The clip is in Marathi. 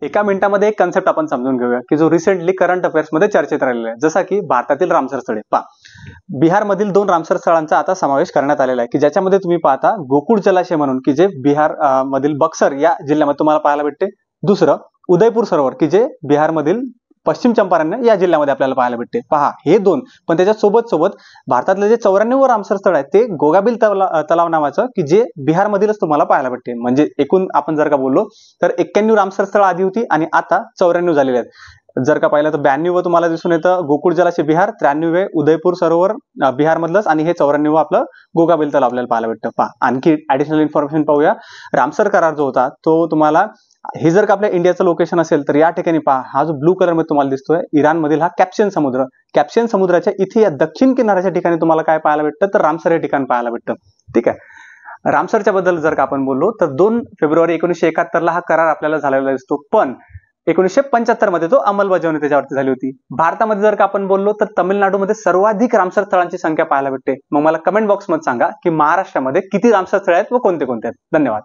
एका मिनिटामध्ये एक कन्सेप्ट आपण समजून घेऊया की जो रिसेंटली करंट अफेअर्स मध्ये चर्चेत राहिलेला आहे, जसा की भारतातील रामसर स्थळे. बिहारमधील 2 रामसर स्थळांचा आता समावेश करण्यात आलेला आहे की ज्याच्यामध्ये तुम्ही पाहता गोकुळ जलाशय म्हणून की जे बिहार मधील बक्सर या जिल्ह्यामध्ये तुम्हाला पाहायला भेटते. दुसरं उदयपूर सरोवर की जे बिहारमधील पश्चिम चंपारण या जिल्ह्यामध्ये आपल्याला पाहायला भेटते. पहा हे 2, पण त्याच्या सोबत भारतातले जे 94 रामसर स्थळ आहे ते गोगाबिल तलाव नावाचं की जे बिहारमधीलच तुम्हाला पाहायला भेटते. म्हणजे एकूण आपण जर का बोललो तर 91 रामसर स्थळ आधी होती आणि आता 94 झालेले आहेत. जर का पाहिलं तर 92 तुम्हाला दिसून येतं गोकुळ जलाशय बिहार, 93 उदयपूर सरोवर बिहार मधलंच आणि हे 94 आपलं गोगाबिल तलाव आपल्याला पाहायला भेटतं. पहा आणखी ऍडिशनल इन्फॉर्मेशन पाहूया. रामसर करार जो होता तो तुम्हाला हे जर का आपल्या इंडियाचं लोकेशन असेल तर या ठिकाणी पहा, हा जो ब्लू कलर मध्ये तुम्हाला दिसतोय इराण मधील हा कॅप्शियन समुद्राच्या इथे या दक्षिण किनाऱ्याच्या ठिकाणी तुम्हाला काय पाहायला भेटतं तर रामसर हे ठिकाण पाहायला भेटतं. ठीक आहे. रामसरच्या बद्दल जर का आपण बोललो तर 2 फेब्रुवारी 1971 हा करार आपल्याला झालेला दिसतो, पण 1975 मध्ये तो अंमलबजावणी त्याच्यावरती झाली होती. भारतामध्ये जर का आपण बोललो तर तमिळनाडूमध्ये सर्वाधिक रामसर स्थळांची संख्या पाहायला भेटते. मग मला कमेंट बॉक्समध्ये सांगा की महाराष्ट्रामध्ये किती रामसर स्थळ आहेत व कोणते कोणते आहेत. धन्यवाद.